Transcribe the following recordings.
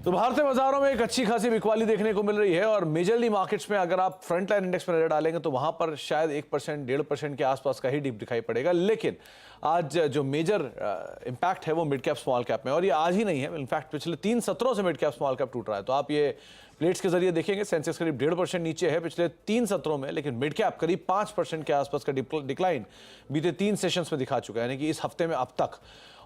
तो भारतीय बाजारों में एक अच्छी खासी बिकवाली देखने को मिल रही है और मेजरली मार्केट्स में अगर आप फ्रंट लाइन इंडेक्स में नजर डालेंगे तो वहां पर शायद 1% 1.5% के आसपास का ही डिप दिखाई पड़ेगा। लेकिन आज जो मेजर इंपैक्ट है वो मिड कैप स्मॉल कैप में, और ये आज ही नहीं है, इनफैक्ट पिछले 3 सत्रों से मिड कैप स्मॉल कैप टूट रहा है। तो आप ये प्लेट्स के जरिए देखेंगे, सेंसेक्स करीब 1.5% नीचे है पिछले 3 सत्रों में, लेकिन मिड कैप करीब 5% के आसपास का डिक्लाइन बीते 3 सेशंस में दिखा चुका है, यानी कि इस हफ्ते में अब तक।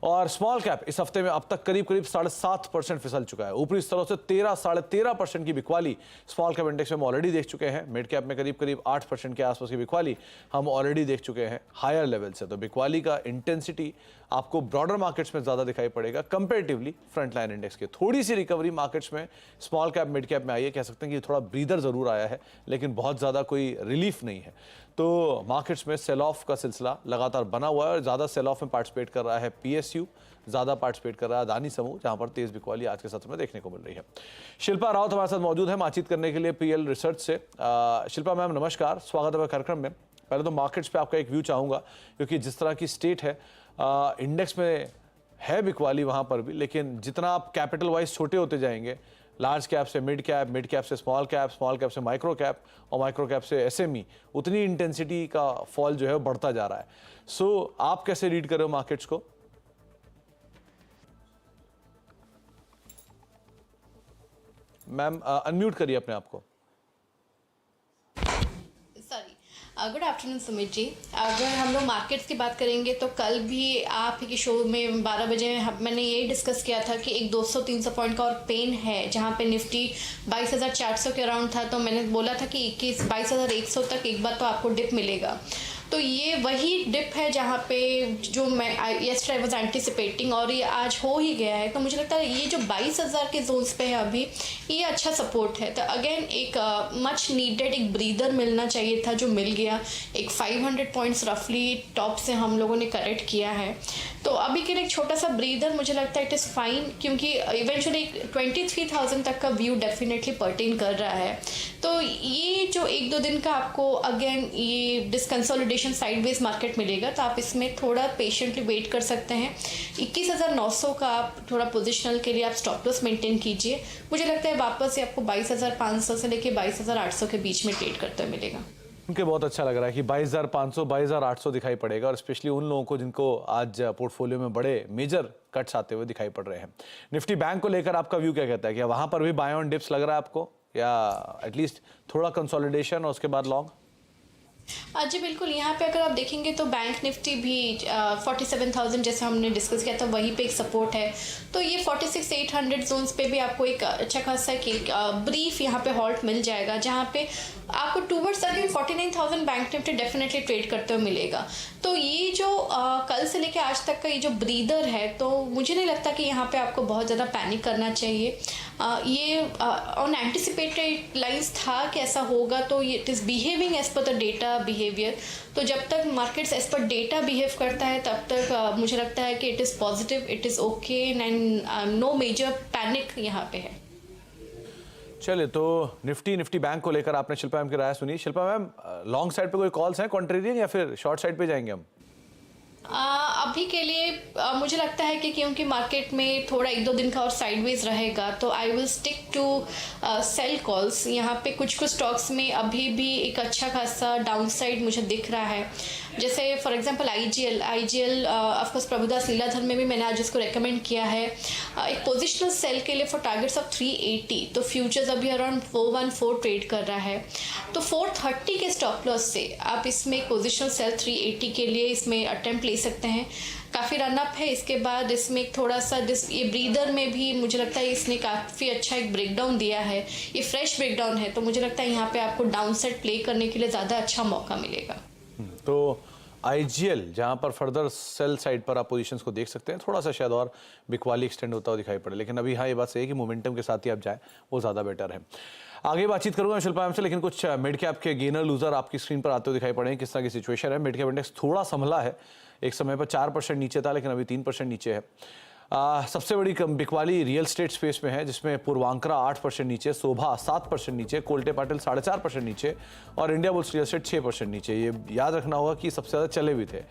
और स्मॉल कैप इस हफ्ते में अब तक करीब 7.5% फिसल चुका है। ऊपरी स्तरों से 13-13.5% की बिकवाली स्मॉल कैप इंडेक्स में हम ऑलरेडी देख चुके हैं। मिड कैप में करीब 8% के आसपास की बिकवाली हम ऑलरेडी देख चुके हैं हायर लेवल से। तो बिकवाली का इंटेंसिटी आपको ब्रॉडर मार्केट्स में ज्यादा दिखाई पड़ेगा कंपेरेटिवली फ्रंट लाइन इंडेक्स के। थोड़ी सी रिकवरी मार्केट्स में स्मॉल कैप मिड कैप में आई है, कह सकते हैं कि थोड़ा ब्रीदर जरूर आया है, लेकिन बहुत ज्यादा कोई रिलीफ नहीं है। तो मार्केट्स में सेल ऑफ का सिलसिला लगातार बना हुआ है और ज़्यादा सेल ऑफ में पार्टिसिपेट कर रहा है PSU, ज़्यादा पार्टिसिपेट कर रहा है अदानी समूह, जहां पर तेज बिकवाली आज के सत्र में देखने को मिल रही है। शिल्पा रावत हमारे साथ मौजूद है बातचीत करने के लिए PL रिसर्च से। शिल्पा मैम नमस्कार, स्वागत है कार्यक्रम में। पहले तो मार्केट्स पे आपका एक व्यू चाहूँगा, क्योंकि जिस तरह की स्टेट है इंडेक्स में है बिकवाली वहाँ पर भी, लेकिन जितना आप कैपिटल वाइज छोटे होते जाएंगे, लार्ज कैप से मिड कैप से स्मॉल कैप से माइक्रो कैप और माइक्रो कैप से SME, उतनी इंटेंसिटी का फॉल जो है वो बढ़ता जा रहा है। सो आप कैसे रीड कर रहे हो मार्केट्स को? मैम अनम्यूट करिए अपने आप को। Good afternoon Sumit ji. अगर हम लोग मार्केट्स की बात करेंगे तो कल भी आप के शो में 12 बजे मैंने यही डिस्कस किया था कि एक 200-300 पॉइंट का और पेन है, जहां पे निफ्टी 22,400 के अराउंड था। तो मैंने बोला था कि 22,100 तक एक बार तो आपको डिप मिलेगा। तो ये वही डिप है जहाँ पे जो मैं यस्टरडे आई वाज एंटिसिपेटिंग, और ये आज हो ही गया है। तो मुझे लगता है ये जो 22,000 के जोन्स पे है अभी, ये अच्छा सपोर्ट है। तो अगेन एक मच नीडेड एक ब्रीदर मिलना चाहिए था, जो मिल गया। एक 500 पॉइंट्स रफली टॉप से हम लोगों ने करेक्ट किया है। तो अभी के लिए एक छोटा सा ब्रीदर मुझे लगता है इट इज़ फाइन, क्योंकि इवेंचुअली 23,000 तक का व्यू डेफिनेटली पर्टेन कर रहा है। तो ये जो 1-2 दिन का आपको अगेन ये डिसकंसोलिडेशन साइडवेज मार्केट मिलेगा, तो आप इसमें थोड़ा पेशेंटली वेट कर सकते हैं। 21,900 का आप थोड़ा पोजिशनल के लिए आप स्टॉप लॉस मेंटेन कीजिए। मुझे लगता है वापस से आपको 22,500 से लेके 22,800 के बीच में ट्रेड करते हुए मिलेगा। उनके बहुत अच्छा लग रहा है कि 22,500 22,800 दिखाई पड़ेगा, और स्पेशली उन लोगों को जिनको आज पोर्टफोलियो में बड़े मेजर कट्स आते हुए दिखाई पड़ रहे हैं। निफ्टी बैंक को लेकर आपका व्यू क्या कहता है? क्या वहां पर भी बाय ऑन डिप्स लग रहा है आपको, या एटलीस्ट थोड़ा कंसोलिडेशन और उसके बाद लॉन्ग? जी बिल्कुल। यहाँ पे अगर आप देखेंगे तो बैंक निफ्टी भी 47,000 जैसे हमने डिस्कस किया था वहीं पे एक सपोर्ट है। तो ये 46,800 जोन्स पे भी आपको एक अच्छा खासा एक ब्रीफ यहाँ पे हॉल्ट मिल जाएगा, जहाँ पे आपको towards again 49,000 bank Nifty definitely trade करते हुए मिलेगा। तो ये जो कल से लेके आज तक का ये जो ब्रीदर है, तो मुझे नहीं लगता कि यहाँ पे आपको बहुत ज़्यादा पैनिक करना चाहिए। ये ऑन एंटिसिपेटेड लाइंस था कि ऐसा होगा, तो ये it is behaving as per the data behaviour. तो जब तक markets as per data behave करता है तब तक मुझे लगता है कि it is positive, it is okay and no major panic यहाँ पे है। चलिए, तो निफ्टी बैंक को लेकर आपने शिल्पा मैम की राय सुनी। शिल्पा मैम, लॉन्ग साइड पे कोई कॉल्स हैं कॉन्ट्रेरियन, या फिर शॉर्ट साइड पे जाएंगे हम? अभी के लिए मुझे लगता है कि क्योंकि मार्केट में थोड़ा 1-2 दिन का और साइडवेज रहेगा, तो I will stick to sell calls. यहाँ पे कुछ स्टॉक्स में अभी भी एक अच्छा खासा डाउनसाइड मुझे दिख रहा है, जैसे for example IGL of course Prabhudas Lilladher में भी मैंने आज इसको रेकमेंड किया है। एक पोजिशनल सेल के लिए फॉर टारगेट्स ऑफ 380, तो फ्यूचर्स अभी अराउंड 414 ट्रेड कर रहा है। तो 430 के स्टॉप लॉस से आप इसमें एक पोजिशनल सेल 380 के लिए इसमें अटेम्प्ट ले सकते हैं। काफ़ी रनअप है, इसके बाद इसमें थोड़ा सा ये ब्रीदर में भी मुझे लगता है इसने काफ़ी अच्छा एक ब्रेकडाउन दिया है। ये फ्रेश ब्रेकडाउन है, तो मुझे लगता है यहाँ पे आपको डाउन साइड प्ले करने के लिए ज़्यादा अच्छा मौका मिलेगा। तो IGL जहां पर फर्दर सेल साइड पर आप पोजीशंस को देख सकते हैं, थोड़ा सा शायद और बिकवाली एक्सटेंड होता हुआ दिखाई पड़े, लेकिन अभी हाँ ये बात सही है कि मोमेंटम के साथ ही आप जाएं, वो ज़्यादा बेटर है। आगे बातचीत करूंगा शिल्पा मैम से, लेकिन कुछ मिड कैप के गेनर लूजर आपकी स्क्रीन पर आते हुए दिखाई पड़े हैं। किस तरह की सिचुएशन है? मिड कैप इंडेक्स थोड़ा संभला है, एक समय पर 4% नीचे था, लेकिन अभी 3% नीचे है। सबसे बड़ी बिकवाली रियल स्टेट स्पेस में है, जिसमें पूर्वांकरा 8% नीचे, शोभा 7% नीचे, कोल्टे पाटिल 4.5% नीचे और इंडिया बुल्स रियल स्टेट 6% नीचे। ये याद रखना होगा कि सबसे ज़्यादा चले भी थे।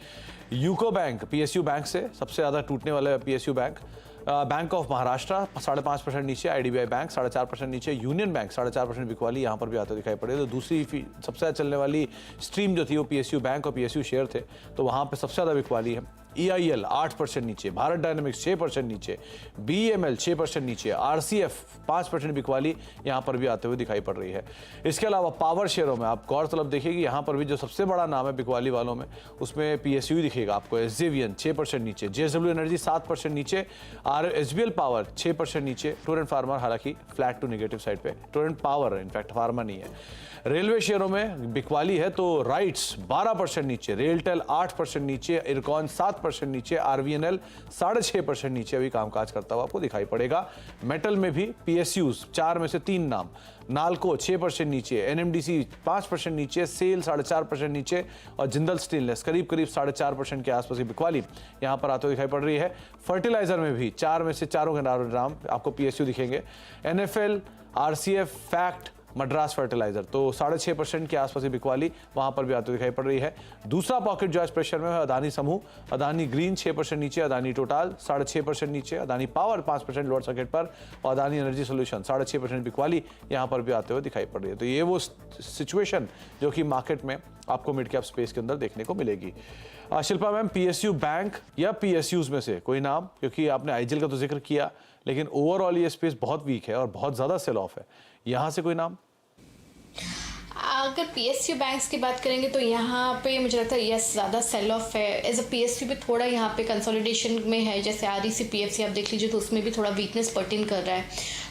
यूको बैंक PSU बैंक से सबसे ज़्यादा टूटने वाला PSU bank bank of Maharashtra 5.5% नीचे, IDBI बैंक 4.5% नीचे, यूनियन बैंक 4.5% बिकवाली यहाँ पर भी आते दिखाई पड़े। तो दूसरी सबसे ज़्यादा चलने वाली स्ट्रीम जो थी वो PSU बैंक और PSU शेयर थे, तो वहाँ पे सबसे ज़्यादा बिकवाली है। EIL 8% नीचे, भारत डायनामिक्स 6% नीचे, BEML 6% नीचे, RCF 5% बिकवाली यहाँ पर भी आते हुए दिखाई पड़ रही है। इसके अलावा पावर शेयरों में आप गौरतलब देखिए कि यहाँ पर भी जो सबसे बड़ा नाम है बिकवाली वालों में, उसमें PSU दिखेगा आपको, SJVN 6% नीचे, JSW एनर्जी 7% नीचे, SBL पावर 6% नीचे, टोरेंट फार्मा हालांकि फ्लैट टू नेगेटिव साइड पे, टोरेंट पावर इनफैक्ट फार्मा नहीं है। रेलवे शेयरों में बिकवाली है तो राइट्स 12% नीचे, रेलटेल 8% नीचे, इरकॉन 7% नीचे, RVNL 6.5% नीचे अभी कामकाज करता हुआ आपको दिखाई पड़ेगा। मेटल में भी PSUs 4 में से 3 नाम, नालको 6% नीचे, NMDC 5% नीचे, सेल 4.5% नीचे और जिंदल स्टेनलेस करीब 4.5% के आसपास की बिकवाली यहाँ पर आते हुए दिखाई पड़ रही है। फर्टिलाइजर में भी 4 में से 4 के नाम आपको PSU दिखेंगे, NFL, RCF, fact, Madras fertiliser, तो 6.5% के आसपास की बिकवाली वहां पर भी आती दिखाई पड़ रही है। दूसरा पॉकेट जो आज प्रेशर में है अदानी समूह, अदानी ग्रीन 6% नीचे, अदानी टोटल 6.5% नीचे, अदानी पावर 5% लोअर सर्किट पर और अदानी एनर्जी सोल्यूशन 6.5% बिकवाली यहां पर भी आते हुए दिखाई पड़ रही है। तो ये वो सिचुएशन जो कि मार्केट में आपको मिड कैप स्पेस के अंदर देखने को मिलेगी। शिल्पा मैम, PSU बैंक या PSUs में से कोई नाम, क्योंकि आपने IGL का तो जिक्र किया, लेकिन ओवरऑल ये स्पेस बहुत वीक है और बहुत ज्यादा सेल ऑफ है, यहां से कोई नाम? अगर PSU बैंक्स की बात करेंगे तो यहाँ पे मुझे लगता है यस ज़्यादा सेल ऑफ है। एज अ PSU भी थोड़ा यहाँ पे कंसोलिडेशन में है, जैसे REC PFC आप देख लीजिए तो उसमें भी थोड़ा वीकनेस पर्टेन कर रहा है।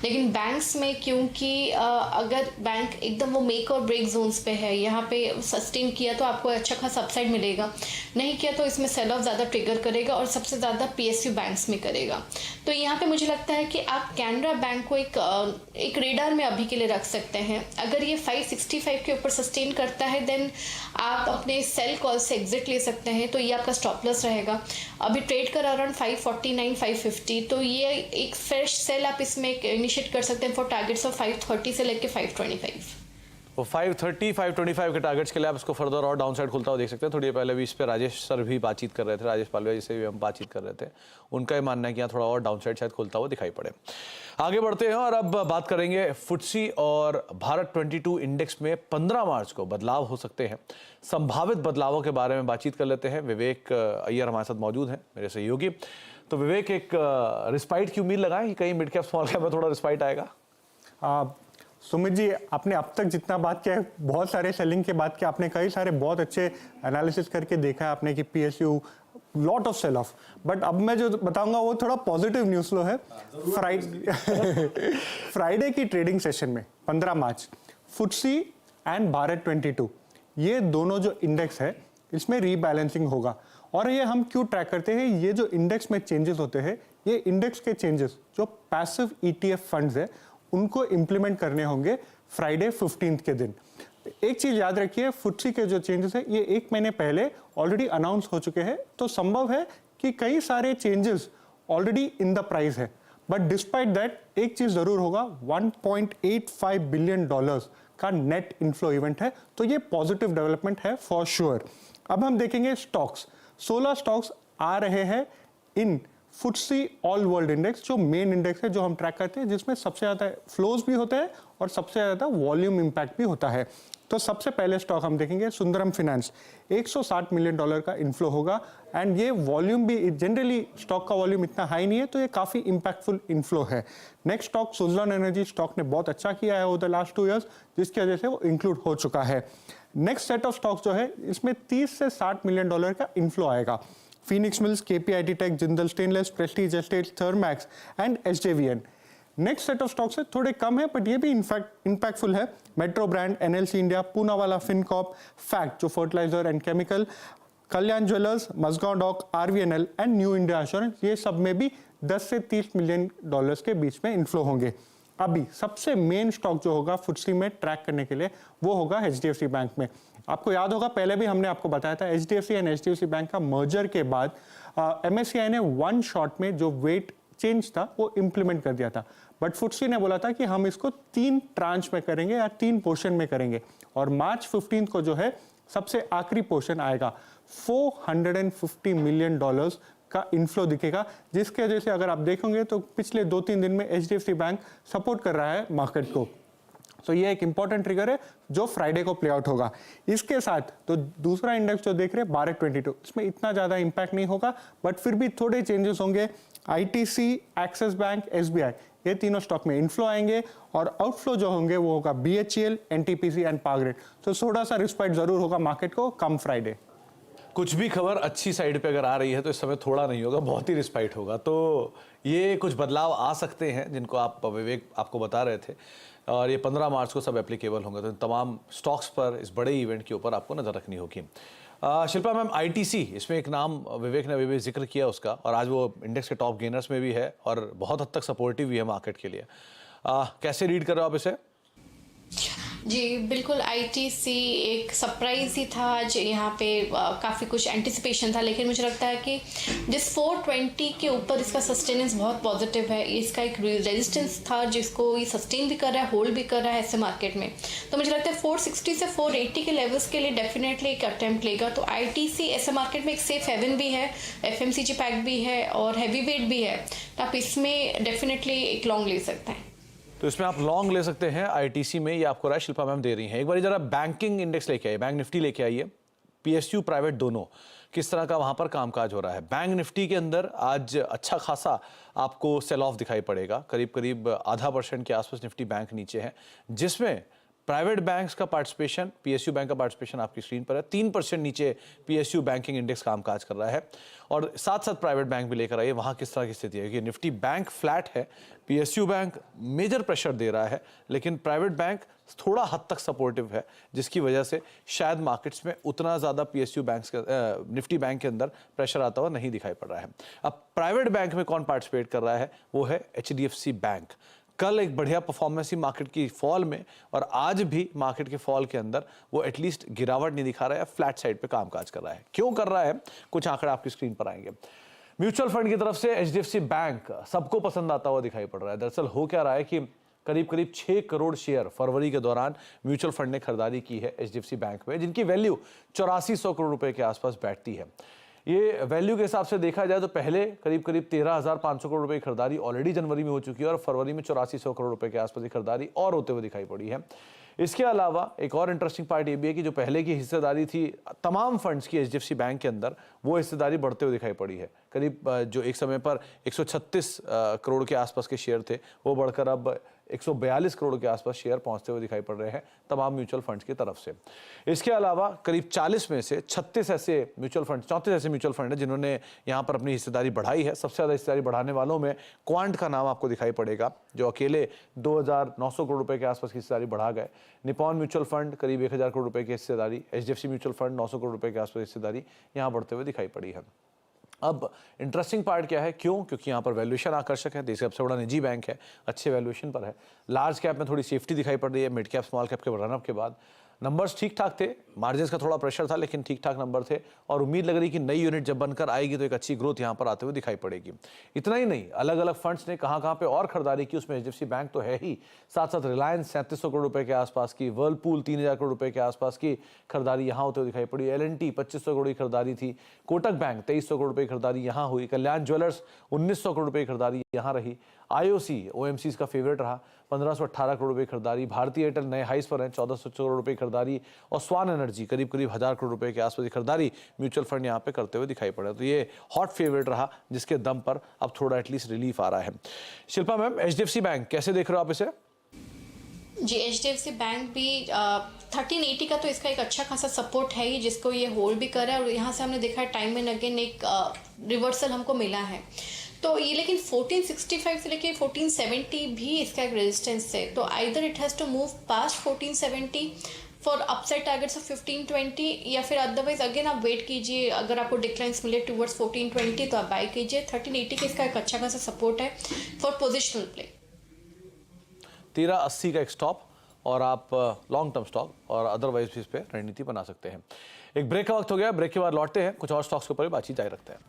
लेकिन बैंक्स में क्योंकि अगर बैंक एकदम वो मेक और ब्रेक जोन्स पे है, यहाँ पे सस्टेन किया तो आपको अच्छा खासा अपसाइड मिलेगा, नहीं किया तो इसमें सेल ऑफ ज़्यादा ट्रिगर करेगा और सबसे ज़्यादा PSU बैंक्स में करेगा। तो यहाँ पे मुझे लगता है कि आप कैनरा बैंक को एक रेडार में अभी के लिए रख सकते हैं। अगर ये 565 के ऊपर सस्टेन करता है देन आप अपने सेल कॉल से एग्जिट ले सकते हैं, तो ये आपका स्टॉप लॉस रहेगा। अभी ट्रेड कर अराउंड 549 550, तो ये एक फ्रेश सेल आप इसमें इनिशिएट कर सकते हैं फॉर टारगेट्स ऑफ 530 से लेके 525। तो 530 525 के टारगेट्स के लिए आप इसको फर्दर और डाउन साइड खुलता हुआ देख सकते हैं। थोड़ी देर पहले भी इस पे राजेश सर भी बातचीत कर रहे थे, राजेश पालवे जी से भी हम बातचीत कर रहे थे, उनका ये मानना है कि यहाँ थोड़ा और डाउन साइड शायद खुलता हुआ दिखाई पड़े। आगे बढ़ते हैं और अब बात करेंगे FTSE और भारत 22 इंडेक्स में 15 मार्च को बदलाव हो सकते हैं। संभावित बदलावों के बारे में बातचीत कर लेते हैं। विवेक अय्यर हमारे साथ मौजूद हैं, मेरे सहयोगी। तो विवेक, एक रिस्पाइट की उम्मीद लगाएं कि कहीं मिड कैप स्मॉल कैप में थोड़ा रिस्पाइट आएगा? सुमित जी, आपने अब तक जितना बात किया है, बहुत सारे सेलिंग के बात किया आपने, कई सारे बहुत अच्छे एनालिसिस करके देखा है आपने कि PSU lot of sell off. But अब मैं जो बताऊंगा वो थोड़ा पॉजिटिव न्यूज़ फ्लो है। फ्राइडे की ट्रेडिंग सेशन में 15 मार्च FTSE एंड भारत 22 ये दोनों जो इंडेक्स है इसमें रीबैलेंसिंग होगा। और ये हम क्यों ट्रैक करते हैं, ये जो इंडेक्स में चेंजेस होते हैं, ये इंडेक्स के चेंजेस जो पैसिव ETF फंड्स है उनको इंप्लीमेंट करने होंगे फ्राइडे 15 के दिन। एक चीज याद रखिए, FTSE के जो चेंजेस है ये 1 महीने पहले ऑलरेडी अनाउंस हो चुके हैं, तो संभव है कि कई सारे changes already in the price है। बट डिस्पाइट दैट एक चीज जरूर होगा, $1.85 बिलियन का नेट इनफ्लो इवेंट है, तो ये पॉजिटिव डेवलपमेंट है फॉर श्योर। अब हम देखेंगे स्टॉक्स, 16 स्टॉक्स आ रहे हैं इन FTSE ऑल वर्ल्ड इंडेक्स, जो मेन इंडेक्स है जो हम ट्रैक करते हैं, जिसमें सबसे ज्यादा फ्लोज भी होते हैं और सबसे ज्यादा वॉल्यूम इंपैक्ट भी होता है। तो सबसे पहले स्टॉक हम देखेंगे सुंदरम फाइनेंस, $160 मिलियन का इन्फ्लो होगा एंड ये वॉल्यूम भी, जनरली स्टॉक का वॉल्यूम इतना हाई नहीं है, तो ये काफी इंपैक्टफुल इन्फ्लो है। Next stock Suzlon energy, stock ने बहुत अच्छा किया है ओवर द लास्ट 2 इयर्स, जिसकी वजह से वो इंक्लूड हो चुका है। नेक्स्ट सेट ऑफ स्टॉक्स जो है इसमें 30 से 60 मिलियन का इन्फ्लो आएगा। Phoenix Mills, KPIT Tech, Jindal Stainless, Prestige Estates, Thermax and SJVN। Next set of stocks है थोड़े कम है बट ये भी इंपैक्टफुल है। Metro brand, NLC India, Poonawalla Fincorp, FACT जो fertiliser and chemical, Kalyan jewellers, Mazagon dock, RVNL and New India Assurance, ये सब में भी 10 से 30 मिलियन डॉलर्स के बीच में इन्फ्लो होंगे। अभी सबसे मेन स्टॉक जो होगा FTSE में ट्रैक करने के लिए वो होगा HDFC बैंक में। आपको याद होगा पहले भी हमने आपको बताया था HDFC एंड HDFC बैंक का मर्जर के बाद MSCI ने 1 शॉट में जो वेट चेंज था वो इंप्लीमेंट कर दिया था, बट FTSE ने बोला था कि हम इसको 3 ट्रांच में करेंगे या 3 पोर्शन में करेंगे, और मार्च 15 को जो है सबसे आखिरी पोर्शन आएगा। $450 मिलियन का इनफ्लो दिखेगा, जिसके वजह से अगर आप देखोगे तो पिछले 2-3 दिन में HDFC बैंक सपोर्ट कर रहा है मार्केट को। तो ये एक इंपॉर्टेंट ट्रिगर है जो फ्राइडे को प्ले आउट होगा। इसके साथ तो दूसरा इंडेक्स जो देख रहे हैं भारत 22, इसमें इतना ज़्यादा इंपैक्ट नहीं होगा, बट फिर भी थोड़े चेंजेस होंगे। ITC, एक्सिस बैंक, SBI, ये तीनों स्टॉक में इनफ्लो आएंगे और आउटफ्लो जो होंगे वो होगा BHEL, NTPC and power grid. तो थोड़ा सा रिस्पाइट जरूर होगा मार्केट को कम फ्राइडे। कुछ भी खबर अच्छी साइड पे अगर आ रही है तो इस समय थोड़ा नहीं होगा, बहुत ही रिस्पाइट होगा। तो ये कुछ बदलाव आ सकते हैं जिनको आप विवेक आपको बता रहे थे, और ये 15 मार्च को सब एप्लीकेबल होंगे। तो इन तमाम स्टॉक्स पर इस बड़े इवेंट के ऊपर आपको नज़र रखनी होगी। शिल्पा मैम, ITC, इसमें एक नाम विवेक ने अभी भी जिक्र किया उसका, और आज वो इंडेक्स के टॉप गेनर्स में भी है और बहुत हद तक सपोर्टिव भी है मार्केट के लिए। कैसे रीड कर रहे हो आप इसे? जी बिल्कुल, ITC एक सरप्राइज ही था आज। यहाँ पे काफ़ी कुछ एंटिसिपेशन था, लेकिन मुझे लगता है कि जिस 420 के ऊपर इसका सस्टेनेंस बहुत पॉजिटिव है। इसका एक रेजिस्टेंस था जिसको ये सस्टेन भी कर रहा है, होल्ड भी कर रहा है ऐसे मार्केट में। तो मुझे लगता है 460 से 480 के लेवल्स के लिए डेफिनेटली एक अटेम्प्ट लेगा। तो ITC ऐसे मार्केट में एक सेफ हेवन भी है, FMCG पैक भी है और हैवी वेट भी है। तो आप इसमें डेफिनेटली एक लॉन्ग ले सकते हैं। तो इसमें आप लॉन्ग ले सकते हैं ITC में, ये आपको राय शिल्पा मैम दे रही हैं। एक बार जरा बैंकिंग इंडेक्स लेके आइए, बैंक निफ्टी लेके आइए, PSU प्राइवेट दोनों, किस तरह का वहां पर कामकाज हो रहा है। बैंक निफ्टी के अंदर आज अच्छा खासा आपको सेल ऑफ दिखाई पड़ेगा, करीब करीब 0.5% के आसपास निफ्टी बैंक नीचे है, जिसमें प्राइवेट बैंक्स का पार्टिसिपेशन, PSU बैंक का पार्टिसिपेशन आपकी स्क्रीन पर है, 3% नीचे PSU बैंकिंग इंडेक्स कामकाज कर रहा है। और साथ साथ प्राइवेट बैंक भी लेकर आइए, वहाँ किस तरह की स्थिति है कि निफ्टी बैंक फ्लैट है, PSU बैंक मेजर प्रेशर दे रहा है, लेकिन प्राइवेट बैंक थोड़ा हद तक सपोर्टिव है, जिसकी वजह से शायद मार्केट्स में उतना ज़्यादा PSU बैंक निफ्टी बैंक के अंदर प्रेशर आता हुआ नहीं दिखाई पड़ रहा है। अब प्राइवेट बैंक में कौन पार्टिसिपेट कर रहा है, वो है HDFC बैंक। कल एक बढ़िया परफॉर्मेंस ही मार्केट की फॉल में, और आज भी मार्केट के फॉल के अंदर वो एटलीस्ट गिरावट नहीं दिखा रहा है, फ्लैट साइड पे कामकाज कर रहा है। क्यों कर रहा है, कुछ आंकड़े आपकी स्क्रीन पर आएंगे। म्यूचुअल फंड की तरफ से HDFC बैंक सबको पसंद आता हुआ दिखाई पड़ रहा है। दरअसल हो क्या रहा है कि करीब करीब 6 करोड़ शेयर फरवरी के दौरान म्यूचुअल फंड ने खरीदारी की है HDFC बैंक में, जिनकी वैल्यू 8400 करोड़ रुपए के आसपास बैठती है। ये वैल्यू के हिसाब से देखा जाए तो पहले करीब करीब 13,500 करोड़ रुपए की खरीदारी ऑलरेडी जनवरी में हो चुकी है, और फरवरी में 8400 करोड़ रुपए के आसपास की खरीदारी और होते हुए दिखाई पड़ी है। इसके अलावा एक और इंटरेस्टिंग पार्ट ये भी है कि जो पहले की हिस्सेदारी थी तमाम फंड्स की HDFC बैंक के अंदर, वो हिस्सेदारी बढ़ते हुए दिखाई पड़ी है। करीब जो एक समय पर 136 करोड़ के आसपास के शेयर थे, वो बढ़कर अब 142 करोड़ के आसपास शेयर पहुंचते हुए दिखाई पड़ रहे हैं तमाम म्यूचुअल फंड्स की तरफ से। इसके अलावा करीब 40 में से 34 ऐसे म्यूचुअल फंड हैं जिन्होंने यहां पर अपनी हिस्सेदारी बढ़ाई है। सबसे ज़्यादा हिस्सेदारी बढ़ाने वालों में क्वांट का नाम आपको दिखाई पड़ेगा, जो अकेले 2,900 करोड़ रुपए के आसपास की हिस्सेदारी बढ़ा गए। निपॉन म्यूचुअल फंड करीब 1,000 करोड़ रुपए की हिस्सेदारी, HDFC म्यूचुअल फंड 900 करोड़ रुपए के आसपास हिस्सेदारी यहाँ बढ़ते हुए दिखाई पड़ी है। अब इंटरेस्टिंग पार्ट क्या है, क्यों? क्योंकि यहाँ पर वैल्यूएशन आकर्षक है, देश का सबसे बड़ा निजी बैंक है, अच्छे वैल्यूएशन पर है। लार्ज कैप में थोड़ी सेफ्टी दिखाई पड़ रही है, मिड कैप स्मॉल कैप के रनअप के बाद। नंबर्स ठीक ठाक थे, मार्जिन्स का थोड़ा प्रेशर था, लेकिन ठीक ठाक नंबर थे, और उम्मीद लग रही कि नई यूनिट जब बनकर आएगी तो एक अच्छी ग्रोथ यहाँ पर आते हुए दिखाई पड़ेगी। इतना ही नहीं, अलग अलग फंड्स ने कहाँ पे और खरीदारी की, उसमें HDFC बैंक तो है ही, साथ साथ रिलायंस 3700 करोड़ रुपए के आसपास की, वर्लपूल 3000 करोड़ रुपए के आसपास की खरीदारी यहाँ होते हुए दिखाई पड़ी, L&T 2500 करोड़ की खरीदारी थी, कोटक बैंक 2300 करोड़ रुपए की खरीदारी यहाँ हुई, कल्याण ज्वेलर्स 1900 करोड़ रुपए की खरीदारी यहाँ रही, IOC OMCs का फेवरेट रहा, 1518 करोड़ रुपए की खरीदारी, भारती एयरटेल नए हाइस पर है, 1400 करोड़ रुपए की खरीदारी, और स्वान एनर्जी करीब करीब 1000 करोड़ रुपए के आसपास की खरीदारी म्यूचुअल फंड यहाँ पे करते हुए दिखाई पड़ा। तो ये हॉट फेवरेट रहा, जिसके दम पर अब थोड़ा एटलीस्ट रिलीफ आ रहा है। शिल्पा मैम, HDFC बैंक कैसे देख रहे हो आप इसे? जी, HDFC बैंक भी 1380 का तो इसका एक अच्छा खासा सपोर्ट है ही, जिसको ये होल्ड भी कर रहा है, और यहाँ से हमने देखा है टाइम एंड अगेन एक रिवर्सल हमको मिला है। तो ये लेकिन 1465 से लेके 1470 भी इसका एक रेजिस्टेंस है। तो either it has to move past 1470 for upside targets of 1520, या फिर अदरवाइज अगेन आप वेट कीजिए, अगर आपको डिक्लाइंस मिले टुवर्ड्स 1420 तो आप बाय कीजिए। 1380 का इसका एक अच्छा खासा सपोर्ट है फॉर पोजिशनल प्ले। 1380 का एक स्टॉप, और आप लॉन्ग टर्म स्टॉक और अदरवाइज भी इस पर रणनीति बना सकते हैं। एक ब्रेक का वक्त हो गया, ब्रेक के बाद लौटते हैं, कुछ और स्टॉक्स के ऊपर भी बातचीत जारी रखते हैं।